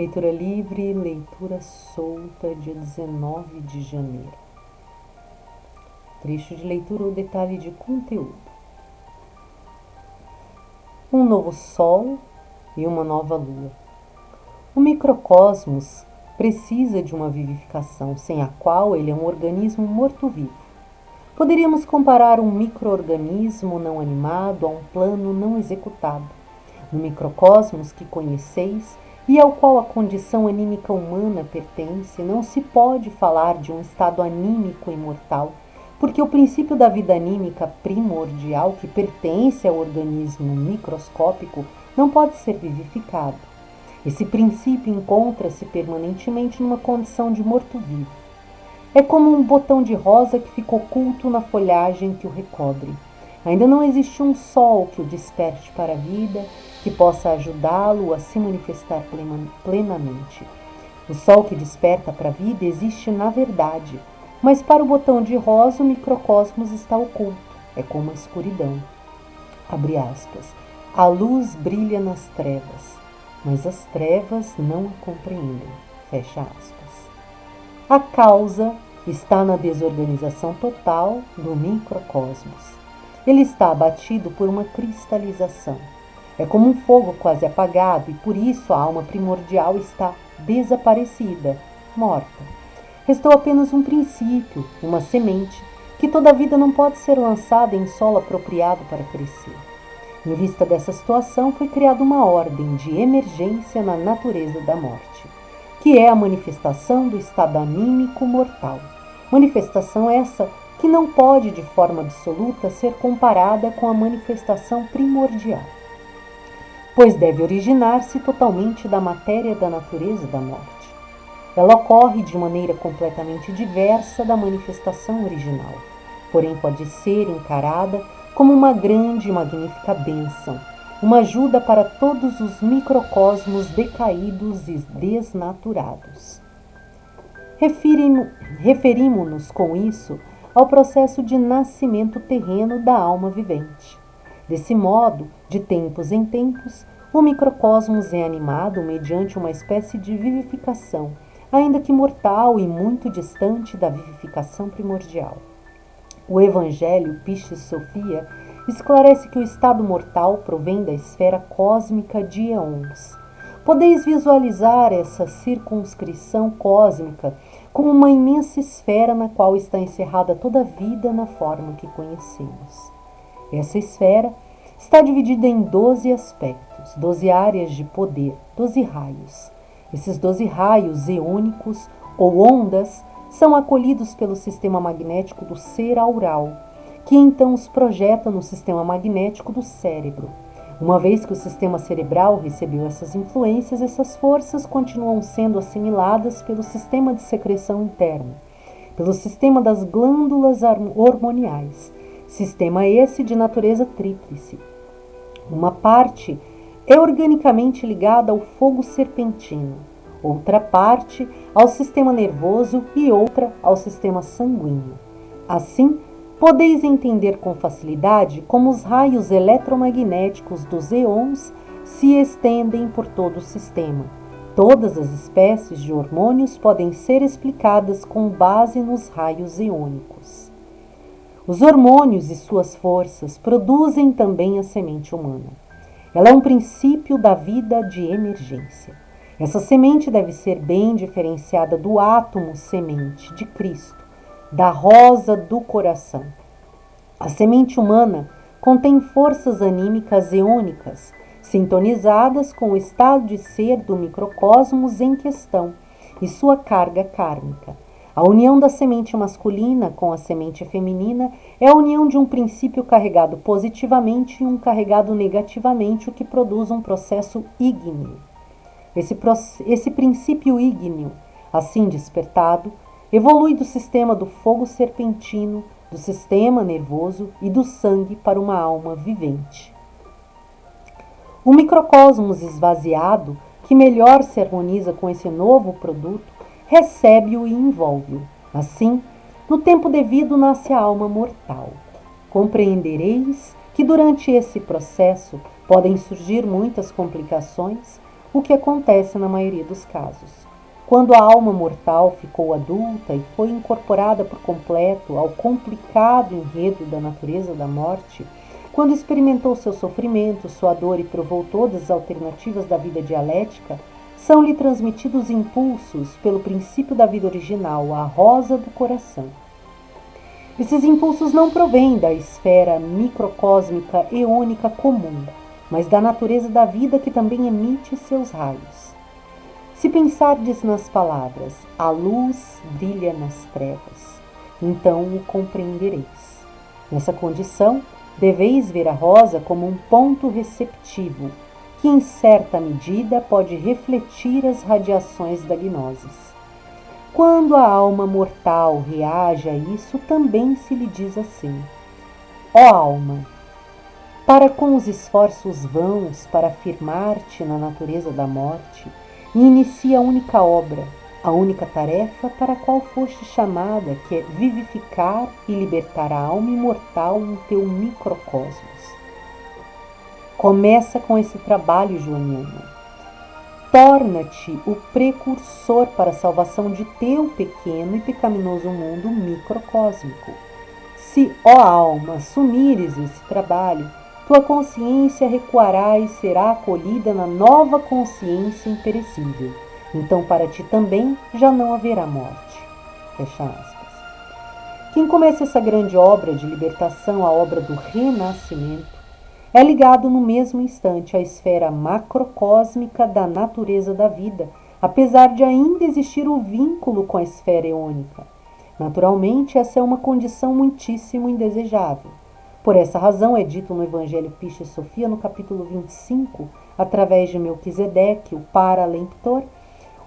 Leitura livre, leitura solta, dia 19 de janeiro. Trecho de leitura ou detalhe de conteúdo. Um novo sol e uma nova lua. O microcosmos precisa de uma vivificação, sem a qual ele é um organismo morto-vivo. Poderíamos comparar um micro-organismo não animado a um plano não executado. No microcosmos que conheceis e ao qual a condição anímica humana pertence, não se pode falar de um estado anímico imortal, porque o princípio da vida anímica primordial, que pertence ao organismo microscópico, não pode ser vivificado. Esse princípio encontra-se permanentemente numa condição de morto-vivo. É como um botão de rosa que fica oculto na folhagem que o recobre. Ainda não existe um sol que o desperte para a vida, que possa ajudá-lo a se manifestar plenamente. O sol que desperta para a vida existe na verdade, mas para o botão de rosa o microcosmos está oculto. É como a escuridão. Abre aspas. A luz brilha nas trevas, mas as trevas não a compreendem. Fecha aspas. A causa está na desorganização total do microcosmos. Ele está abatido por uma cristalização. É como um fogo quase apagado e por isso a alma primordial está desaparecida, morta. Restou apenas um princípio, uma semente, que toda a vida não pode ser lançada em solo apropriado para crescer. Em vista dessa situação, foi criada uma ordem de emergência na natureza da morte, que é a manifestação do estado anímico mortal. Manifestação essa que não pode, de forma absoluta, ser comparada com a manifestação primordial, pois deve originar-se totalmente da matéria da natureza da morte. Ela ocorre de maneira completamente diversa da manifestação original, porém pode ser encarada como uma grande e magnífica bênção, uma ajuda para todos os microcosmos decaídos e desnaturados. Referimos-nos com isso ao processo de nascimento terreno da alma vivente. Desse modo, de tempos em tempos, o microcosmos é animado mediante uma espécie de vivificação, ainda que mortal e muito distante da vivificação primordial. O Evangelho Pistis Sophia esclarece que o estado mortal provém da esfera cósmica de eons. Podeis visualizar essa circunscrição cósmica como uma imensa esfera na qual está encerrada toda a vida na forma que conhecemos. Essa esfera está dividida em 12 aspectos, 12 áreas de poder, 12 raios. Esses 12 raios eônicos ou ondas são acolhidos pelo sistema magnético do ser aural, que então os projeta no sistema magnético do cérebro. Uma vez que o sistema cerebral recebeu essas influências, essas forças continuam sendo assimiladas pelo sistema de secreção interno, pelo sistema das glândulas hormoniais, sistema esse de natureza tríplice. Uma parte é organicamente ligada ao fogo serpentino, outra parte ao sistema nervoso e outra ao sistema sanguíneo. Assim, podeis entender com facilidade como os raios eletromagnéticos dos eons se estendem por todo o sistema. Todas as espécies de hormônios podem ser explicadas com base nos raios eônicos. Os hormônios e suas forças produzem também a semente humana. Ela é um princípio da vida de emergência. Essa semente deve ser bem diferenciada do átomo semente de Cristo, da rosa do coração. A semente humana contém forças anímicas eônicas, sintonizadas com o estado de ser do microcosmos em questão e sua carga kármica. A união da semente masculina com a semente feminina é a união de um princípio carregado positivamente e um carregado negativamente, o que produz um processo ígneo. Esse princípio ígneo, assim despertado, evolui do sistema do fogo serpentino, do sistema nervoso e do sangue para uma alma vivente. O microcosmos esvaziado, que melhor se harmoniza com esse novo produto, recebe-o e envolve-o. Assim, no tempo devido nasce a alma mortal. Compreendereis que durante esse processo podem surgir muitas complicações, o que acontece na maioria dos casos. Quando a alma mortal ficou adulta e foi incorporada por completo ao complicado enredo da natureza da morte, quando experimentou seu sofrimento, sua dor e provou todas as alternativas da vida dialética, são-lhe transmitidos impulsos pelo princípio da vida original, a rosa do coração. Esses impulsos não provêm da esfera microcósmica eônica comum, mas da natureza da vida que também emite seus raios. Se pensardes nas palavras, a luz brilha nas trevas, então o compreendereis. Nessa condição, deveis ver a rosa como um ponto receptivo, que em certa medida pode refletir as radiações da gnoses. Quando a alma mortal reage a isso, também se lhe diz assim: ó alma, para com os esforços vãos para afirmar-te na natureza da morte, e inicia a única obra, a única tarefa para a qual foste chamada, que é vivificar e libertar a alma imortal no teu microcosmos. Começa com esse trabalho, joaniana. Torna-te o precursor para a salvação de teu pequeno e pecaminoso mundo microcósmico. Se, ó alma, assumires esse trabalho, tua consciência recuará e será acolhida na nova consciência imperecível. Então para ti também já não haverá morte. Fecha aspas. Quem começa essa grande obra de libertação, a obra do renascimento, é ligado no mesmo instante à esfera macrocósmica da natureza da vida, apesar de ainda existir o vínculo com a esfera eônica. Naturalmente, essa é uma condição muitíssimo indesejável. Por essa razão é dito no Evangelho Pistis Sophia, no capítulo 25, através de Melquisedeque, o Paralemptor,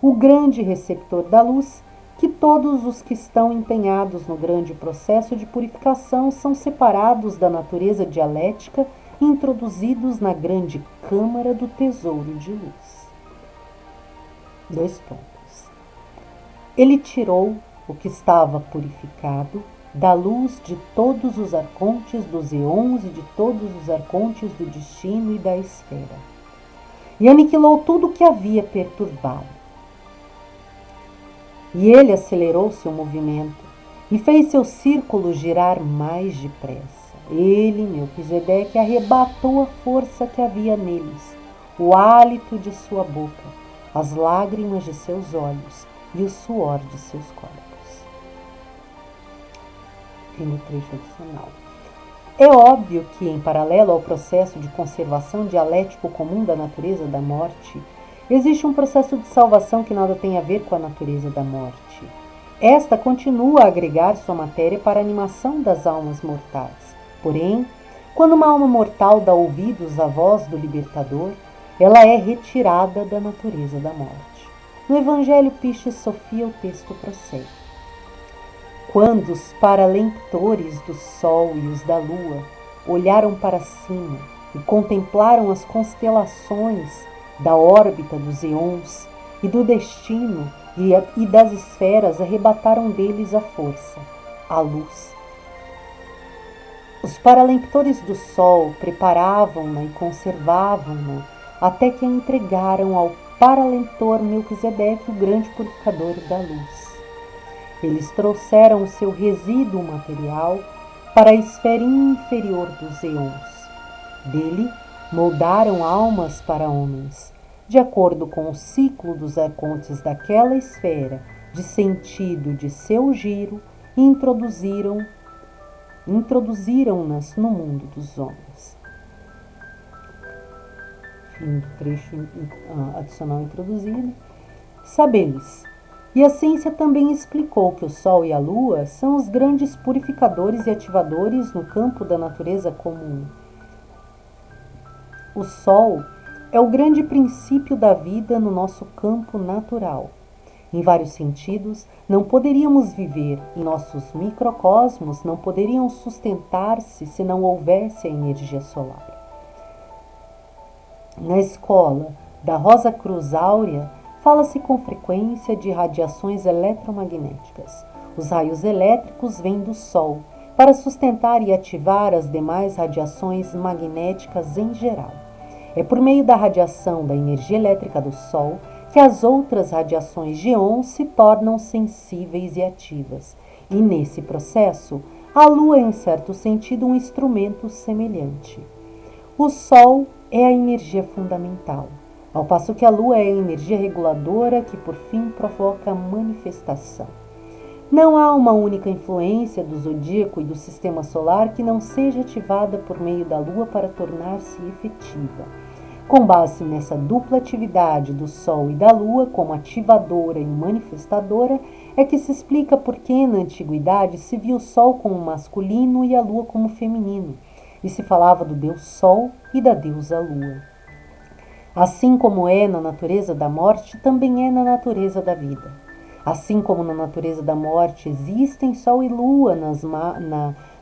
o grande receptor da luz, que todos os que estão empenhados no grande processo de purificação são separados da natureza dialética e introduzidos na grande câmara do tesouro de luz. 2 pontos. Ele tirou o que estava purificado da luz de todos os arcontes dos eons e de todos os arcontes do destino e da esfera, e aniquilou tudo o que havia perturbado. E ele acelerou seu movimento e fez seu círculo girar mais depressa. Ele, Melquisedeque, arrebatou a força que havia neles, o hálito de sua boca, as lágrimas de seus olhos e o suor de seus corpos. Fim do trecho adicional. É óbvio que, em paralelo ao processo de conservação dialético comum da natureza da morte, existe um processo de salvação que nada tem a ver com a natureza da morte. Esta continua a agregar sua matéria para a animação das almas mortais. Porém, quando uma alma mortal dá ouvidos à voz do libertador, ela é retirada da natureza da morte. No Evangelho Pistis Sophia, o texto prossegue. Quando os paralemptores do Sol e os da Lua olharam para cima e contemplaram as constelações da órbita dos eons e do destino e das esferas, arrebataram deles a força, a luz. Os paralemptores do Sol preparavam-na e conservavam-na até que a entregaram ao paralemptor Melquisedeque, o grande purificador da luz. Eles trouxeram o seu resíduo material para a esfera inferior dos eons. Dele, moldaram almas para homens, de acordo com o ciclo dos arcontes daquela esfera, de sentido de seu giro, e introduziram-nas no mundo dos homens. Fim do trecho adicional introduzido. Sabeis. E a ciência também explicou que o Sol e a Lua são os grandes purificadores e ativadores no campo da natureza comum. O Sol é o grande princípio da vida no nosso campo natural. Em vários sentidos, não poderíamos viver e nossos microcosmos não poderiam sustentar-se se não houvesse a energia solar. Na escola da Rosa Cruz Áurea, fala-se com frequência de radiações eletromagnéticas. Os raios elétricos vêm do Sol para sustentar e ativar as demais radiações magnéticas em geral. É por meio da radiação da energia elétrica do Sol que as outras radiações de íons se tornam sensíveis e ativas. E nesse processo, a Lua é, em certo sentido, um instrumento semelhante. O Sol é a energia fundamental, ao passo que a Lua é a energia reguladora que, por fim, provoca a manifestação. Não há uma única influência do zodíaco e do sistema solar que não seja ativada por meio da Lua para tornar-se efetiva. Com base nessa dupla atividade do Sol e da Lua, como ativadora e manifestadora, é que se explica por que na antiguidade se via o Sol como masculino e a Lua como feminino, e se falava do Deus Sol e da deusa Lua. Assim como é na natureza da morte, também é na natureza da vida. Assim como na natureza da morte existem Sol e Lua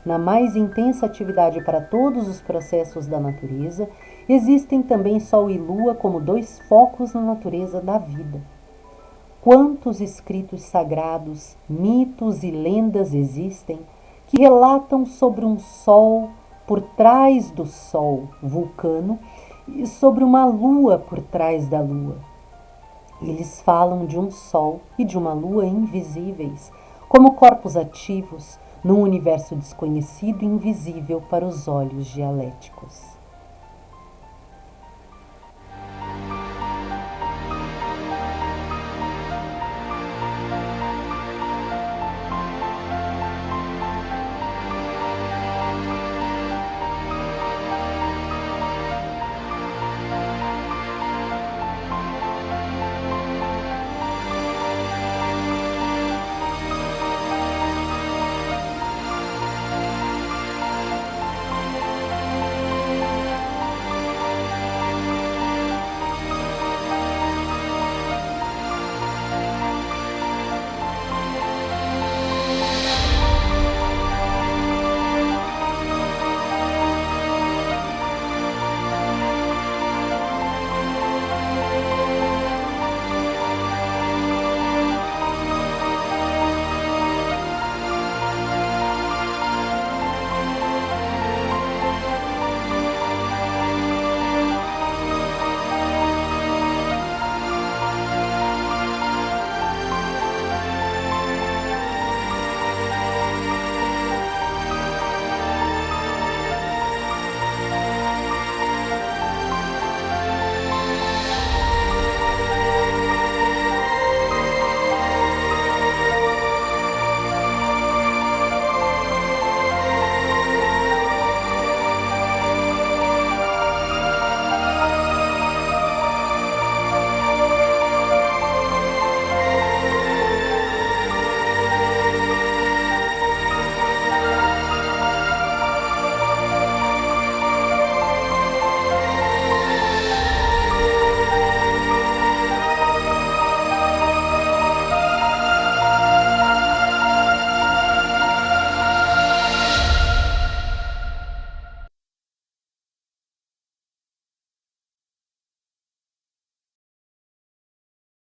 na mais intensa atividade para todos os processos da natureza, existem também Sol e Lua como dois focos na natureza da vida. Quantos escritos sagrados, mitos e lendas existem que relatam sobre um Sol por trás do Sol, Vulcano, e sobre uma Lua por trás da Lua. Eles falam de um Sol e de uma Lua invisíveis, como corpos ativos num universo desconhecido e invisível para os olhos dialéticos.